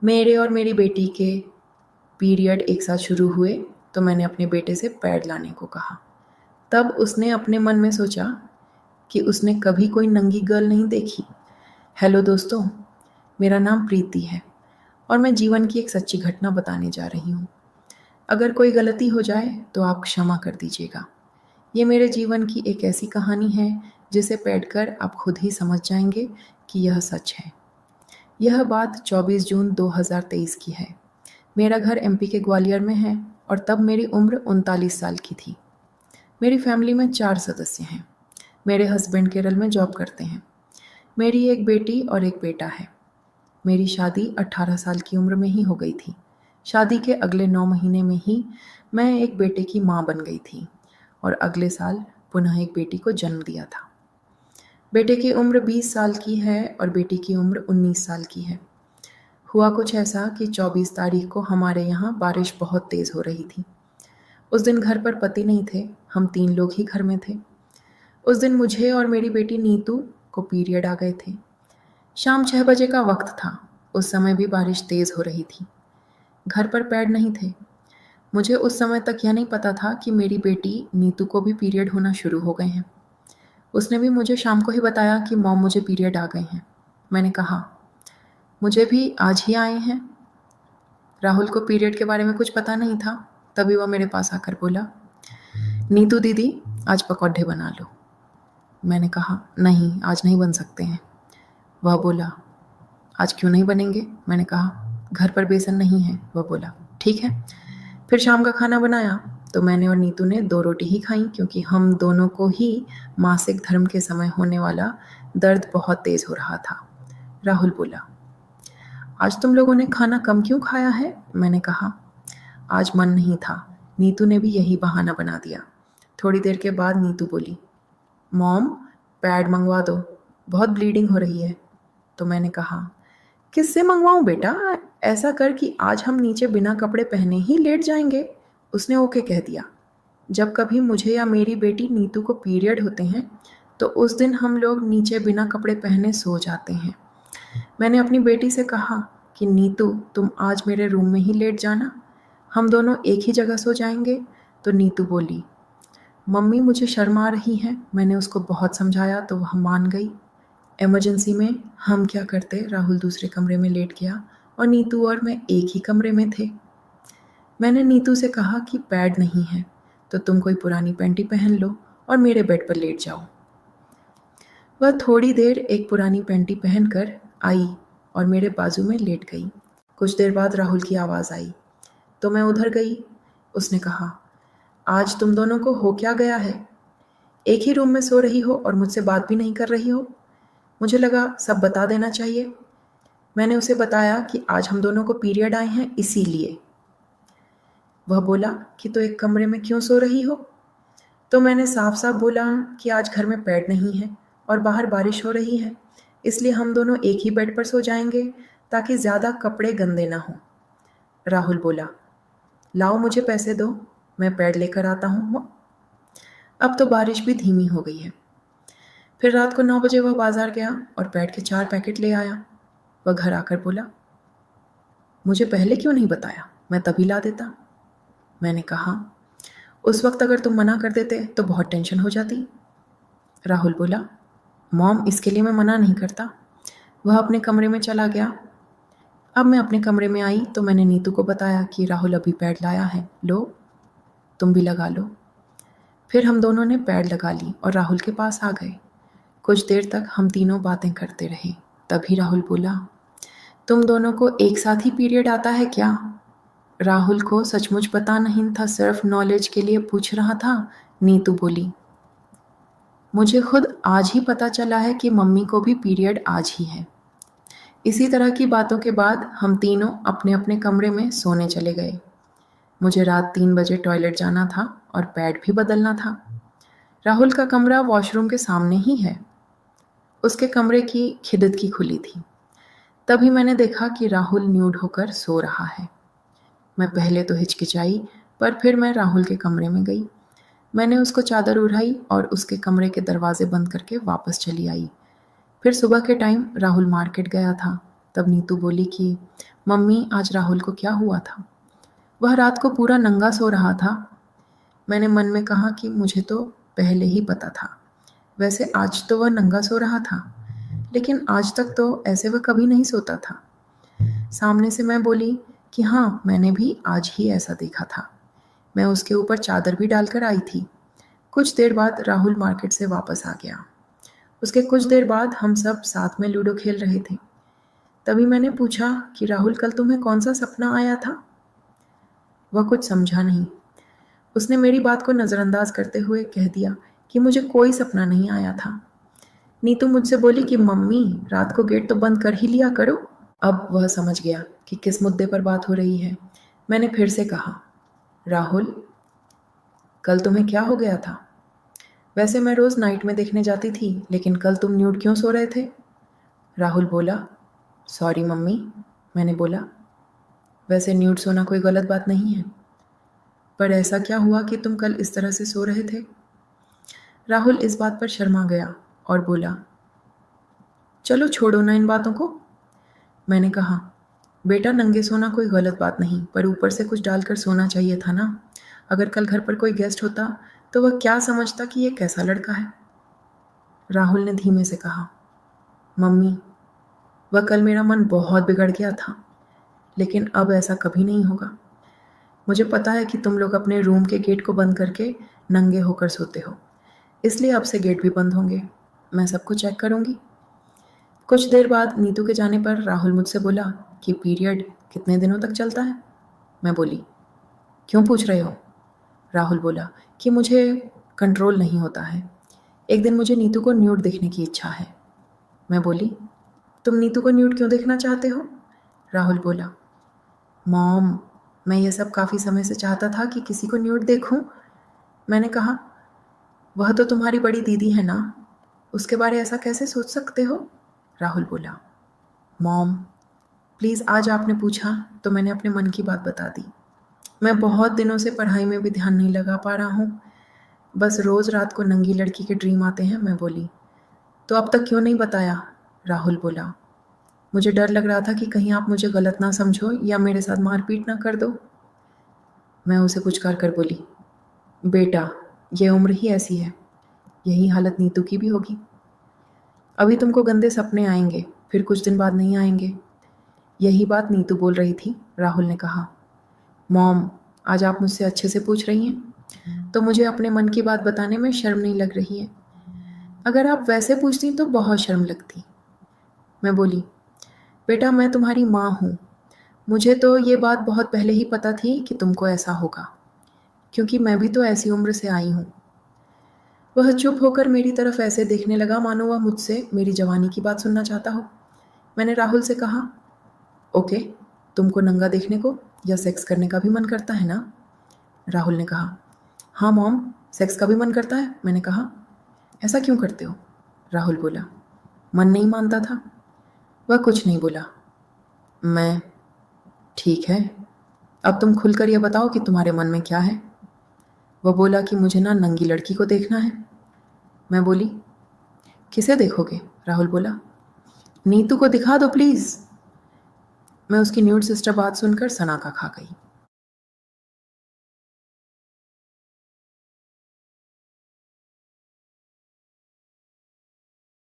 मेरे और मेरी बेटी के पीरियड एक साथ शुरू हुए तो मैंने अपने बेटे से पैड लाने को कहा। तब उसने अपने मन में सोचा कि उसने कभी कोई नंगी गर्ल नहीं देखी। हेलो दोस्तों, मेरा नाम प्रीति है और मैं जीवन की एक सच्ची घटना बताने जा रही हूँ। अगर कोई गलती हो जाए तो आप क्षमा कर दीजिएगा। ये मेरे जीवन की एक ऐसी कहानी है जिसे पढ़कर आप खुद ही समझ जाएंगे कि यह सच है। यह बात 24 जून 2023 की है। मेरा घर एमपी के ग्वालियर में है और तब मेरी उम्र 39 साल की थी। मेरी फैमिली में 4 सदस्य हैं। मेरे हस्बैंड केरल में जॉब करते हैं। मेरी एक बेटी और एक बेटा है। मेरी शादी 18 साल की उम्र में ही हो गई थी। शादी के अगले 9 महीने में ही मैं एक बेटे की माँ बन गई थी और अगले साल पुनः एक बेटी को जन्म दिया था। बेटे की उम्र 20 साल की है और बेटी की उम्र 19 साल की है। हुआ कुछ ऐसा कि 24 तारीख को हमारे यहाँ बारिश बहुत तेज़ हो रही थी। उस दिन घर पर पति नहीं थे, हम 3 लोग ही घर में थे। उस दिन मुझे और मेरी बेटी नीतू को पीरियड आ गए थे। शाम 6 बजे का वक्त था। उस समय भी बारिश तेज़ हो रही थी। घर पर पैड नहीं थे। मुझे उस समय तक यह नहीं पता था कि मेरी बेटी नीतू को भी पीरियड होना शुरू हो गए हैं। उसने भी मुझे शाम को ही बताया कि मॉम मुझे पीरियड आ गए हैं। मैंने कहा, मुझे भी आज ही आए हैं। राहुल को पीरियड के बारे में कुछ पता नहीं था। तभी वह मेरे पास आकर बोला, नीतू दीदी आज पकौड़े बना लो। मैंने कहा, नहीं आज नहीं बन सकते हैं। वह बोला, आज क्यों नहीं बनेंगे? मैंने कहा, घर पर बेसन नहीं है। वह बोला, ठीक है। फिर शाम का खाना बनाया तो मैंने और नीतू ने 2 रोटी ही खाई क्योंकि हम दोनों को ही मासिक धर्म के समय होने वाला दर्द बहुत तेज हो रहा था। राहुल बोला, आज तुम लोगों ने खाना कम क्यों खाया है? मैंने कहा, आज मन नहीं था। नीतू ने भी यही बहाना बना दिया। थोड़ी देर के बाद नीतू बोली, मॉम पैड मंगवा दो, बहुत ब्लीडिंग हो रही है। तो मैंने कहा, किससे मंगवाऊं बेटा? ऐसा कर कि आज हम नीचे बिना कपड़े पहने ही लेट जाएंगे। उसने ओके कह दिया। जब कभी मुझे या मेरी बेटी नीतू को पीरियड होते हैं तो उस दिन हम लोग नीचे बिना कपड़े पहने सो जाते हैं। मैंने अपनी बेटी से कहा कि नीतू तुम आज मेरे रूम में ही लेट जाना, हम दोनों एक ही जगह सो जाएंगे। तो नीतू बोली, मम्मी मुझे शर्म आ रही है। मैंने उसको बहुत समझाया तो वह मान गई। इमरजेंसी में हम क्या करते, राहुल दूसरे कमरे में लेट गया और नीतू और मैं एक ही कमरे में थे। मैंने नीतू से कहा कि पैड नहीं है तो तुम कोई पुरानी पैंटी पहन लो और मेरे बेड पर लेट जाओ। वह थोड़ी देर एक पुरानी पैंटी पहनकर आई और मेरे बाजू में लेट गई। कुछ देर बाद राहुल की आवाज़ आई तो मैं उधर गई। उसने कहा, आज तुम दोनों को हो क्या गया है? एक ही रूम में सो रही हो और मुझसे बात भी नहीं कर रही हो। मुझे लगा सब बता देना चाहिए। मैंने उसे बताया कि आज हम दोनों को पीरियड आए हैं इसीलिए। वह बोला कि तो एक कमरे में क्यों सो रही हो? तो मैंने साफ साफ बोला कि आज घर में पैड नहीं है और बाहर बारिश हो रही है, इसलिए हम दोनों एक ही बेड पर सो जाएंगे ताकि ज़्यादा कपड़े गंदे ना हों। राहुल बोला, लाओ मुझे पैसे दो, मैं पैड लेकर आता हूँ। अब तो बारिश भी धीमी हो गई है। फिर रात को 9 बजे वह बाजार गया और पैड के 4 पैकेट ले आया। वह घर आकर बोला, मुझे पहले क्यों नहीं बताया, मैं तभी ला देता। मैंने कहा, उस वक्त अगर तुम मना कर देते तो बहुत टेंशन हो जाती। राहुल बोला, मॉम इसके लिए मैं मना नहीं करता। वह अपने कमरे में चला गया। अब मैं अपने कमरे में आई तो मैंने नीतू को बताया कि राहुल अभी पैड लाया है, लो तुम भी लगा लो। फिर हम दोनों ने पैड लगा ली और राहुल के पास आ गए। कुछ देर तक हम तीनों बातें करते रहे। तभी राहुल बोला, तुम दोनों को एक साथ ही पीरियड आता है क्या? राहुल को सचमुच पता नहीं था, सिर्फ नॉलेज के लिए पूछ रहा था। नीतू बोली, मुझे खुद आज ही पता चला है कि मम्मी को भी पीरियड आज ही है। इसी तरह की बातों के बाद हम तीनों अपने अपने कमरे में सोने चले गए। मुझे रात 3 बजे टॉयलेट जाना था और पैड भी बदलना था। राहुल का कमरा वॉशरूम के सामने ही है। उसके कमरे की खिड़की खुली थी। तभी मैंने देखा कि राहुल न्यूड होकर सो रहा है। मैं पहले तो हिचकिचाई, पर फिर मैं राहुल के कमरे में गई। मैंने उसको चादर उड़ाई और उसके कमरे के दरवाजे बंद करके वापस चली आई। फिर सुबह के टाइम राहुल मार्केट गया था। तब नीतू बोली कि मम्मी आज राहुल को क्या हुआ था, वह रात को पूरा नंगा सो रहा था। मैंने मन में कहा कि मुझे तो पहले ही पता था, वैसे आज तो वह नंगा सो रहा था, लेकिन आज तक तो ऐसे वह कभी नहीं सोता था। सामने से मैं बोली कि हाँ, मैंने भी आज ही ऐसा देखा था, मैं उसके ऊपर चादर भी डालकर आई थी। कुछ देर बाद राहुल मार्केट से वापस आ गया। उसके कुछ देर बाद हम सब साथ में लूडो खेल रहे थे। तभी मैंने पूछा कि राहुल, कल तुम्हें कौन सा सपना आया था? वह कुछ समझा नहीं। उसने मेरी बात को नज़रअंदाज करते हुए कह दिया कि मुझे कोई सपना नहीं आया था। नीतू मुझसे बोली कि मम्मी, रात को गेट तो बंद कर ही लिया करो। अब वह समझ गया कि किस मुद्दे पर बात हो रही है। मैंने फिर से कहा, राहुल, कल तुम्हें क्या हो गया था? वैसे मैं रोज़ नाइट में देखने जाती थी, लेकिन कल तुम न्यूड क्यों सो रहे थे? राहुल बोला, सॉरी मम्मी। मैंने बोला, वैसे न्यूड सोना कोई गलत बात नहीं है, पर ऐसा क्या हुआ कि तुम कल इस तरह से सो रहे थे? राहुल इस बात पर शर्मा गया और बोला, चलो छोड़ो ना इन बातों को। मैंने कहा, बेटा, नंगे सोना कोई गलत बात नहीं, पर ऊपर से कुछ डालकर सोना चाहिए था ना। अगर कल घर पर कोई गेस्ट होता तो वह क्या समझता कि ये कैसा लड़का है। राहुल ने धीमे से कहा, मम्मी, वह कल मेरा मन बहुत बिगड़ गया था, लेकिन अब ऐसा कभी नहीं होगा। मुझे पता है कि तुम लोग अपने रूम के गेट को बंद करके नंगे होकर सोते हो, इसलिए अब से गेट भी बंद होंगे। मैं सबको चेक करूंगी। कुछ देर बाद नीतू के जाने पर राहुल मुझसे बोला कि पीरियड कितने दिनों तक चलता है? मैं बोली, क्यों पूछ रहे हो? राहुल बोला कि मुझे कंट्रोल नहीं होता है। एक दिन मुझे नीतू को न्यूड देखने की इच्छा है। मैं बोली, तुम नीतू को न्यूड क्यों देखना चाहते हो? राहुल बोला, मॉम, मैं ये सब काफ़ी समय से चाहता था कि किसी को न्यूड देखूं। मैंने कहा, वह तो तुम्हारी बड़ी दीदी है ना, उसके बारे ऐसा कैसे सोच सकते हो? राहुल बोला, मॉम, प्लीज़, आज आपने पूछा तो मैंने अपने मन की बात बता दी। मैं बहुत दिनों से पढ़ाई में भी ध्यान नहीं लगा पा रहा हूँ, बस रोज़ रात को नंगी लड़की के ड्रीम आते हैं। मैं बोली, तो अब तक क्यों नहीं बताया? राहुल बोला, मुझे डर लग रहा था कि कहीं आप मुझे गलत ना समझो या मेरे साथ मारपीट ना कर दो। मैं उसे पुचकार कर बोली, बेटा, ये उम्र ही ऐसी है, यही हालत नीतू की भी होगी। अभी तुमको गंदे सपने आएंगे, फिर कुछ दिन बाद नहीं आएंगे। यही बात नीतू बोल रही थी। राहुल ने कहा, मॉम, आज आप मुझसे अच्छे से पूछ रही हैं, तो मुझे अपने मन की बात बताने में शर्म नहीं लग रही है। अगर आप वैसे पूछती तो बहुत शर्म लगती। मैं बोली, बेटा, मैं तुम्हारी माँ हूँ, मुझे तो ये बात बहुत पहले ही पता थी कि तुमको ऐसा होगा, क्योंकि मैं भी तो ऐसी उम्र से आई हूँ। वह चुप होकर मेरी तरफ ऐसे देखने लगा मानो वह मुझसे मेरी जवानी की बात सुनना चाहता हो। मैंने राहुल से कहा, ओके, तुमको नंगा देखने को या सेक्स करने का भी मन करता है ना? राहुल ने कहा, हाँ मॉम, सेक्स का भी मन करता है। मैंने कहा, ऐसा क्यों करते हो? राहुल बोला, मन नहीं मानता था। वह कुछ नहीं बोला। मैं, ठीक है, अब तुम खुलकर यह बताओ कि तुम्हारे मन में क्या है? वह बोला कि मुझे ना नंगी लड़की को देखना है। मैं बोली, किसे देखोगे? राहुल बोला, नीतू को दिखा दो प्लीज़। मैं उसकी न्यूड सिस्टर बात सुनकर सनाका खा गई।